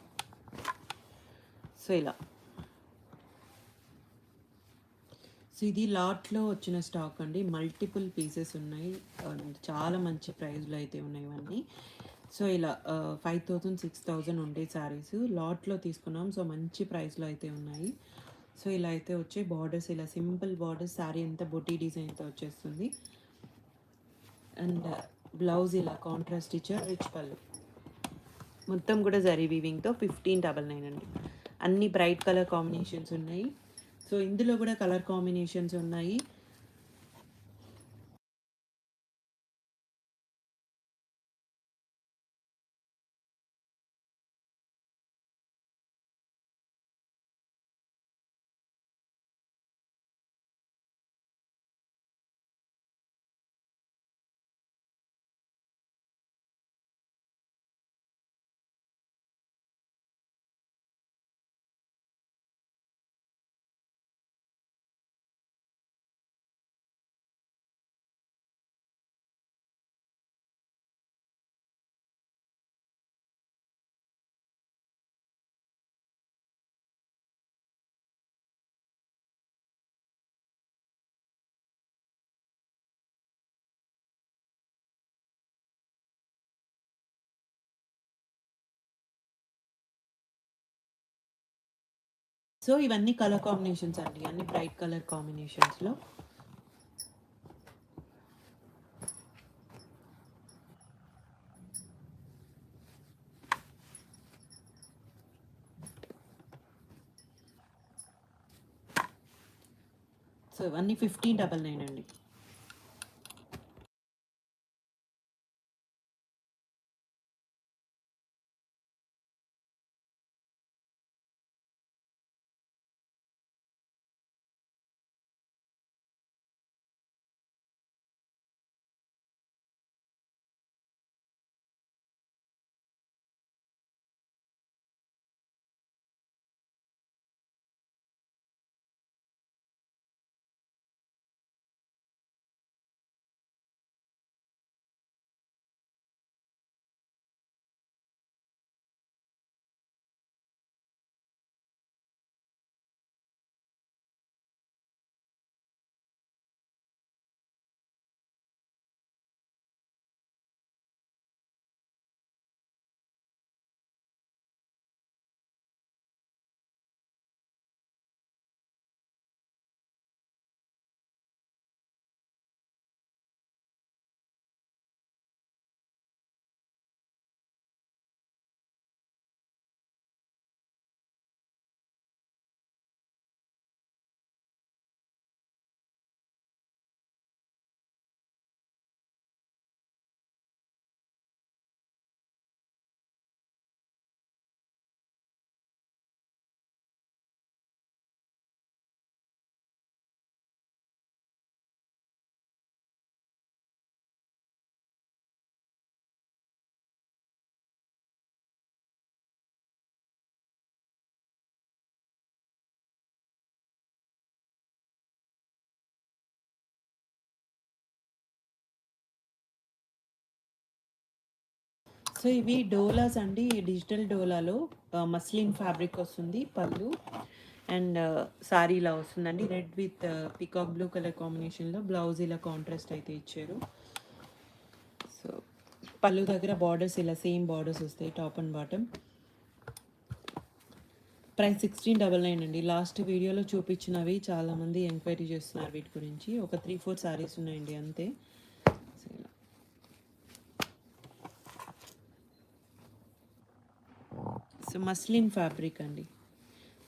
సో ఇలా, సో ఇది లాట్లో వచ్చిన స్టాక్ అండి. మల్టిపుల్ పీసెస్ ఉన్నాయి. చాలా మంచి ప్రైస్లో అయితే ఉన్నాయి ఇవన్నీ. సో ఇలా 5000 6000 ఉండే శారీస్ లాట్లో తీసుకున్నాం. సో మంచి ప్రైస్లో అయితే ఉన్నాయి. సో ఇలా అయితే వచ్చే బార్డర్స్, ఇలా సింపుల్ బార్డర్స్, శారీ అంతా బొటీ డిజైన్తో వచ్చేస్తుంది. అండ్ బ్లౌజ్ ఇలా కాంట్రాస్ట్ ఇచ్చారు, రిచ్ పళ్ళు, మొత్తం కూడా జరీ వీవింగ్తో 1599 అండి. అన్ని బ్రైట్ కలర్ కాంబినేషన్స్ ఉన్నాయి. సో ఇందులో కూడా కలర్ కాంబినేషన్స్ ఉన్నాయి. సో ఇవన్నీ కలర్ కాంబినేషన్స్ అండి, అన్ని బ్రైట్ కలర్ కాంబినేషన్స్లో. సో ఇవన్నీ 1599 అండి. సో ఇవి డోలాస్ అండి. డిజిటల్ డోలాలో మస్లిన్ ఫ్యాబ్రిక్ వస్తుంది పళ్ళు, అండ్ సారీ ఇలా వస్తుందండి. Red with peacock blue colour కాంబినేషన్లో బ్లౌజ్ ఇలా కాంట్రాస్ట్ అయితే ఇచ్చారు. సో పళ్ళు దగ్గర బార్డర్స్ ఇలా సేమ్ బార్డర్స్ వస్తాయి, టాప్ అండ్ బాటమ్. ప్రైస్ 1699 అండి. లాస్ట్ వీడియోలో చూపించినవి చాలామంది ఎంక్వైరీ చేస్తున్నారు వీటి గురించి. ఒక 3-4 సారీస్ ఉన్నాయండి అంతే. సో మస్లిన్ ఫ్యాబ్రిక్ అండి,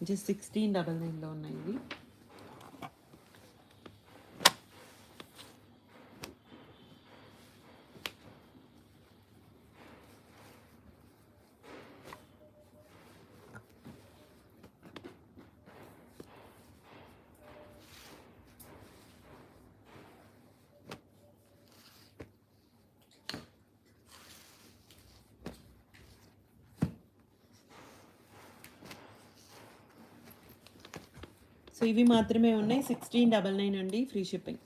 జస్ట్ 1699లో ఉన్నాయి ఇవి. సో ఇవి మాత్రమే ఉన్నాయి, 1699 అండి, ఫ్రీ షిప్పింగ్.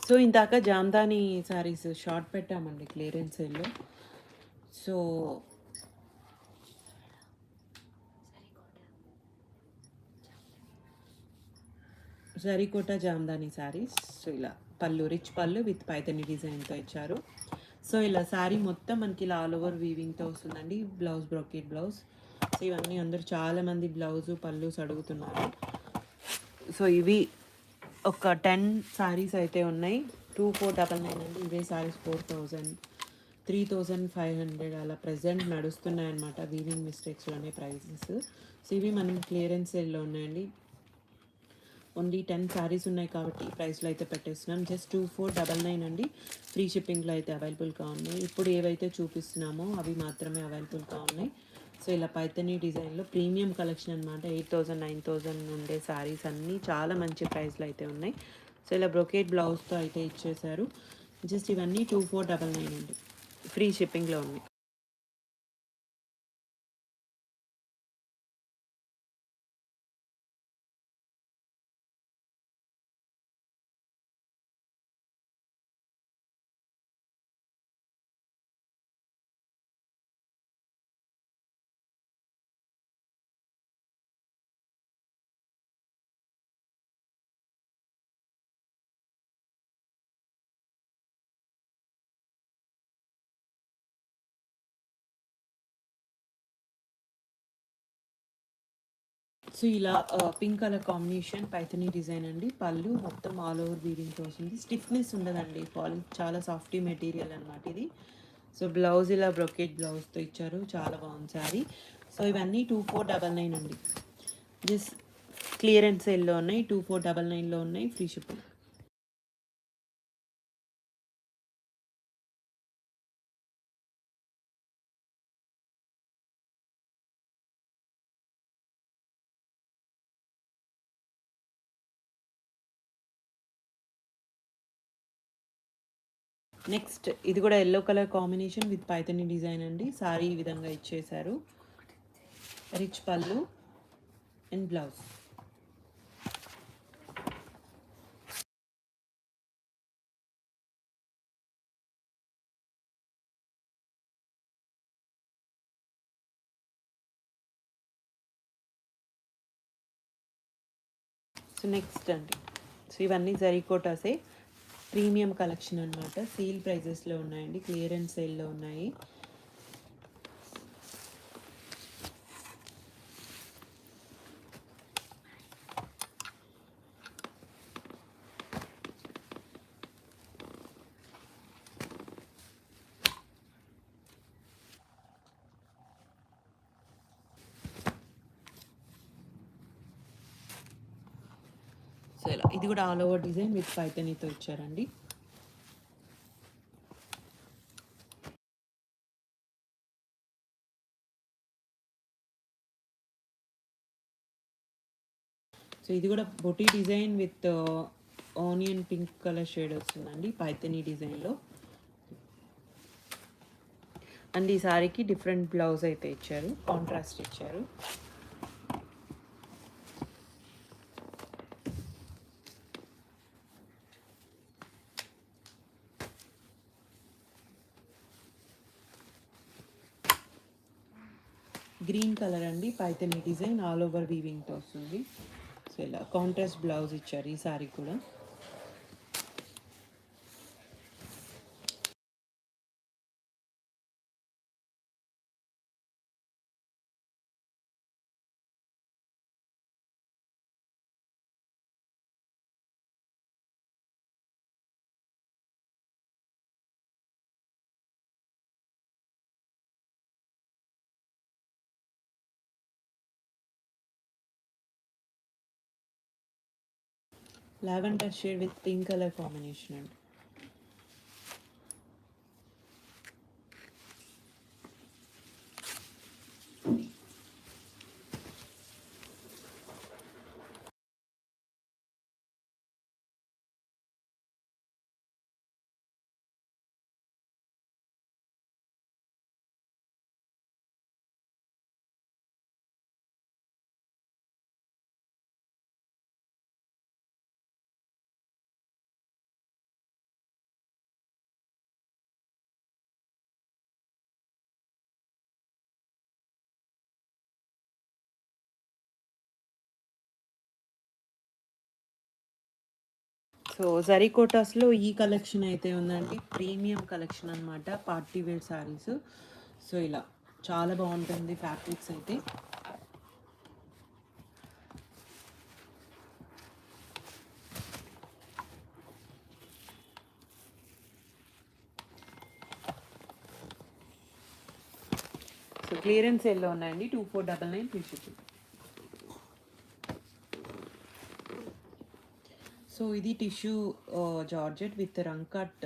సో, ఇందాక జామ్దాని శారీస్ షార్ట్ పెట్టామండి క్లియరెన్స్ సేల్‌లో. సో, జరీకోట జామ్దాని శారీస్. సో, ఇలా పళ్ళు రిచ్ పళ్ళు విత్ పైథాని డిజైన్‌తో ఇచ్చారు. సో, ఇలా శారీ మొత్తం మనకి ఇలా ఆల్ ఓవర్ వీవింగ్‌తో వస్తుందండి. Blouse brocade blouse. సో, ఇవన్నీ అందరూ చాలామంది బ్లౌజు, పల్లూస్ అడుగుతున్నారు. సో, ఇవి ఒక 10 శారీస్ అయితే ఉన్నాయి. 2499 అండి. ఇవే శారీస్ 4000, 3500 అలా ప్రెజెంట్ నడుస్తున్నాయన్నమాట. వీవింగ్ మిస్టేక్స్‌లోనే ప్రైజెస్. సో, ఇవి మనం క్లియరెన్స్ సేల్‌లో ఉన్నాయండి. ఓన్లీ 10 శారీస్ ఉన్నాయి కాబట్టి ఈ ప్రైస్లో అయితే పెట్టేస్తున్నాం. జస్ట్ 2499 అండి. ఫ్రీ షిప్పింగ్లో అయితే అవైలబుల్గా ఉన్నాయి. ఇప్పుడు ఏవైతే చూపిస్తున్నామో అవి మాత్రమే అవైలబుల్గా ఉన్నాయి. సో, ఇలా పైథాని డిజైన్లో ప్రీమియం కలెక్షన్ అనమాట. 8000, 9000 ఉండే శారీస్ అన్నీ చాలా మంచి ప్రైస్లో అయితే ఉన్నాయి. సో, ఇలా బ్రొకేట్ బ్లౌజ్తో అయితే ఇచ్చేశారు. జస్ట్ ఇవన్నీ 2499 అండి. ఫ్రీ షిప్పింగ్లో ఉన్నాయి. సో, ఇలా pink colour combination Paithani design అండి. పళ్ళు మొత్తం ఆల్ ఓవర్ వీవింగ్‌తో వస్తుంది. స్టిఫ్‌నెస్ ఉండదండి. చాలా సాఫ్టీ మెటీరియల్ అనమాట ఇది. సో, బ్లౌజ్ ఇలా బ్రొకేట్ బ్లౌజ్‌తో ఇచ్చారు. చాలా బాగుంది శారీ. సో, ఇవన్నీ 2499 అండి. జస్ట్ క్లియరెన్స్ సేల్‌లో ఉన్నాయి. 2499లో ఉన్నాయి. Free shipping. నెక్స్ట్ ఇది కూడా yellow colour combination with Paithani design అండి. శారీ ఈ విధంగా ఇచ్చేశారు. రిచ్ పళ్ళు అండ్ బ్లౌజ్. సో, నెక్స్ట్ అండి. సో, ఇవన్నీ జరీకోటాసే. ప్రీమియం కలెక్షన్ అనమాట. సేల్ ప్రైజెస్‌లో ఉన్నాయండి. క్లియరెన్స్ సేల్‌లో ఉన్నాయి. సో, ఇలా ఇది కూడా ఆల్ ఓవర్ డిజైన్ విత్ పైథానీతో ఇచ్చారండి. సో, ఇది కూడా buti design with onion pink colour shade వస్తుందండి పైథానీ డిజైన్‌లో. అండ్ ఈ సారీకి డిఫరెంట్ బ్లౌజ్ అయితే ఇచ్చారు. కాంట్రాస్ట్ ఇచ్చారు. గ్రీన్ కలర్ అండి. పైథానీ డిజైన్ ఆల్ ఓవర్ వీవింగ్‌తో వస్తుంది. సో, ఇలా కాంట్రాస్ట్ బ్లౌజ్ ఇచ్చారు ఈ సారీ కూడా. Lavender shade with pink colour combination అండి. సో జరీ కోటాస్లో ఈ కలెక్షన్ అయితే ఉందండి, ప్రీమియం కలెక్షన్ అనమాట, పార్టీ వేర్ శారీస్. సో ఇలా చాలా బాగుంటుంది ఫ్యాబ్రిక్స్ అయితే. సో క్లియరెన్స్ సేల్లో ఉన్నాయండి, 2499 ఫ్రీ షిప్పింగ్. సో ఇది టిష్యూ జార్జెట్ విత్ రంకట్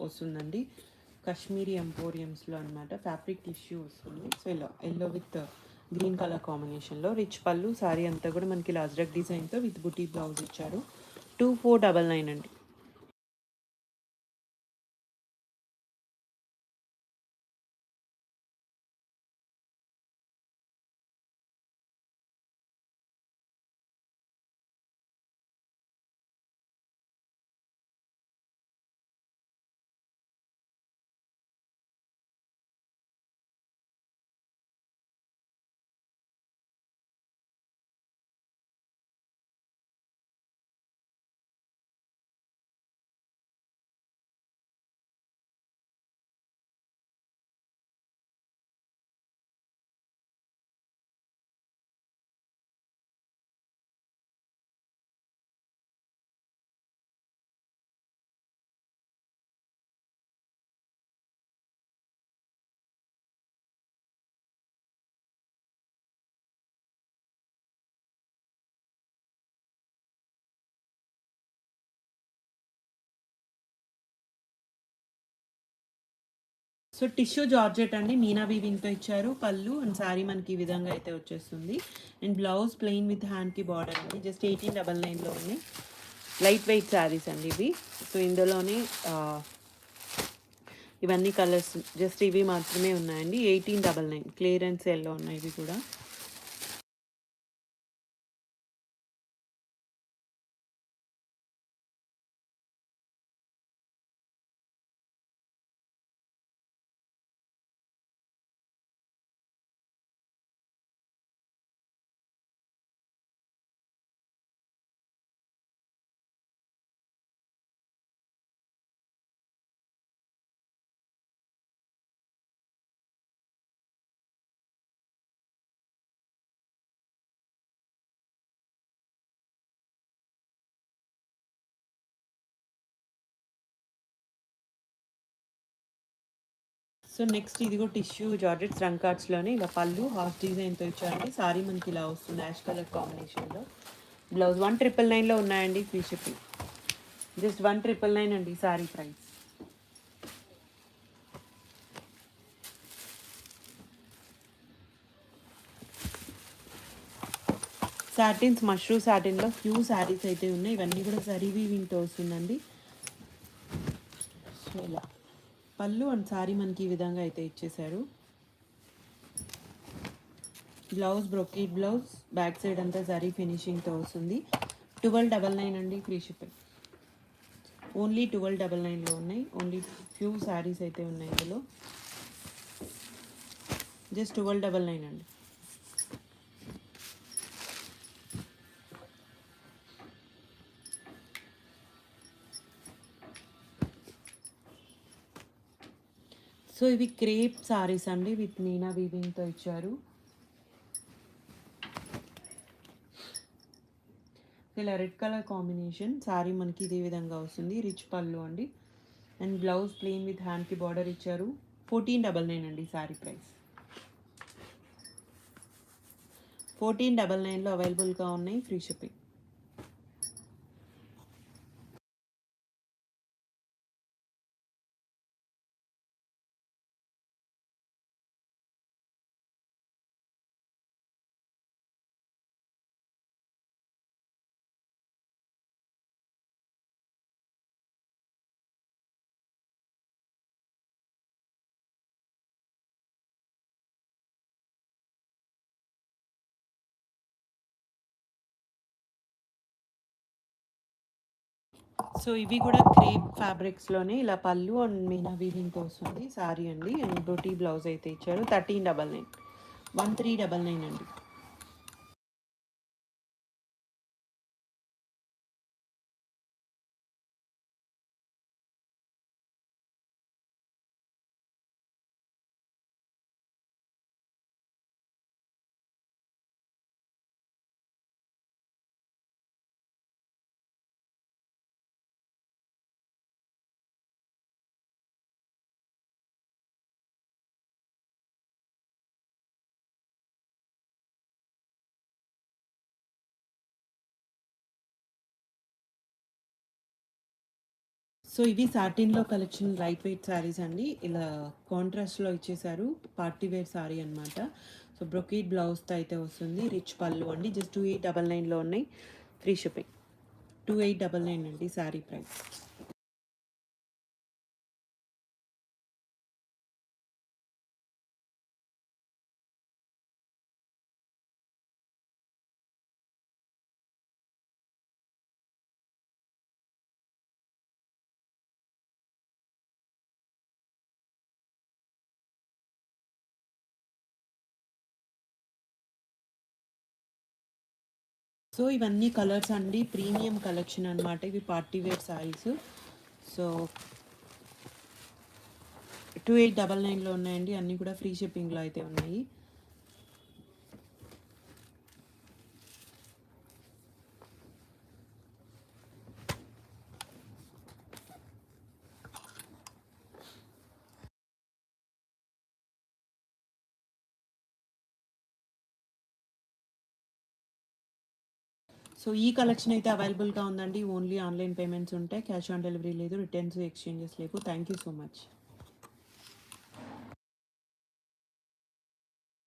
వస్తుందండి, కాశ్మీరీ ఎంపోరియంస్లో అనమాట, ఫ్యాబ్రిక్ టిష్యూ వస్తుంది. సో ఇలా ఎల్లో విత్ గ్రీన్ కలర్ కాంబినేషన్లో, రిచ్ పళ్ళు, సారీ అంతా కూడా మనకి లాజ్రక్ డిజైన్తో విత్ బుటీ బ్లౌజ్ ఇచ్చారు. 2499 అండి. సో టిష్యూ జార్జెట్ అండి, మీనా వీవింగ్తో ఇచ్చారు, పళ్ళు అండ్ శారీ మనకి ఈ విధంగా అయితే వచ్చేస్తుంది. అండ్ బ్లౌజ్ ప్లెయిన్ విత్ హ్యాండ్కి బార్డర్ అండి, జస్ట్ 1899లో ఉన్నాయి. లైట్ వెయిట్ శారీస్ అండి ఇవి. సో ఇందులోనే ఇవన్నీ కలర్స్ జస్ట్ ఇవి మాత్రమే ఉన్నాయండి, 1899 క్లియరెన్స్ సేల్లో ఉన్నాయి ఇవి కూడా. సో నెక్స్ట్ ఇదిగో టిష్యూ జార్జెట్స్ రంకార్డ్స్లోనే ఇలా పళ్ళు హాఫ్ డిజైన్తో ఇచ్చారండి, సారీ మనకి ఇలా వస్తుంది యాష్ కలర్ కాంబినేషన్లో. బ్లౌజ్ 1999లో ఉన్నాయండి, ఫ్రీ షిప్పింగ్. జస్ట్ 1999 అండి సారీ ప్రైస్. సాటిన్స్, మష్రూ సాటిన్లో ఫ్యూ శారీస్ అయితే ఉన్నాయి, ఇవన్నీ కూడా జరీ వీవింగ్తో వస్తుందండి. సో ఇలా పళ్ళు అండ్ సారీ మనకి ఈ విధంగా అయితే ఇచ్చేసారు. Blouse brocade blouse, back side అంతా జరీ ఫినిషింగ్తో వస్తుంది. 1299 అండి, ఫ్రీ షిప్పింగ్. ఓన్లీ 1299లో ఉన్నాయి, ఓన్లీ ఫ్యూ శారీస్ అయితే ఉన్నాయి ఇందులో. జస్ట్ 1299 అండి. సో ఇవి క్రేప్ సారీస్ అండి, విత్ మీనా వీవింగ్తో ఇచ్చారు. ఇలా రెడ్ కలర్ కాంబినేషన్, సారీ మనకి ఇదే విధంగా వస్తుంది, రిచ్ పళ్ళు అండి. అండ్ బ్లౌజ్ ప్లెయిన్ విత్ హ్యాండ్కి బార్డర్ ఇచ్చారు. 1499 అండి సారీ ప్రైస్. 1499లో అవైలబుల్గా ఉన్నాయి, ఫ్రీ షిప్పింగ్. సో ఇవి కూడా క్రేప్ ఫ్యాబ్రిక్స్లోనే ఇలా పళ్ళు అండ్ మీనా వీవింగ్తో వస్తుంది సారీ అండి. అండ్ బొటీ బ్లౌజ్ అయితే ఇచ్చారు. 1399, 1399 అండి. సో ఇవి సాటిన్‌లో కలెక్షన్ లైట్ వెయిట్ శారీస్ అండి. ఇలా కాంట్రాస్ట్‌లో ఇచ్చేసారు. పార్టీ వేర్ శారీ అనమాట. సో బ్రొకేడ్ బ్లౌజ్‌తో అయితే వస్తుంది. రిచ్ పళ్ళు అండి. జస్ట్ 2899లో ఉన్నాయి. Free shipping. 2899 అండి శారీ ప్రైస్. సో ఇవన్నీ కలర్స్ అండి. ప్రీమియం కలెక్షన్ అనమాట. ఇవి పార్టీ వేర్ శారీస్. సో 2899లో ఉన్నాయండి. అన్నీ కూడా ఫ్రీ షిప్పింగ్‌లో అయితే ఉన్నాయి. సో ఈ కలెక్షన్ అయితే అవైలబుల్‌గా ఉందండి. ఓన్లీ ఆన్‌లైన్ పేమెంట్స్ ఉంటాయి. క్యాష్ ఆన్ డెలివరీ లేదు. రిటర్న్స్, ఎక్స్చేంజెస్ లేవు. Thank you so much.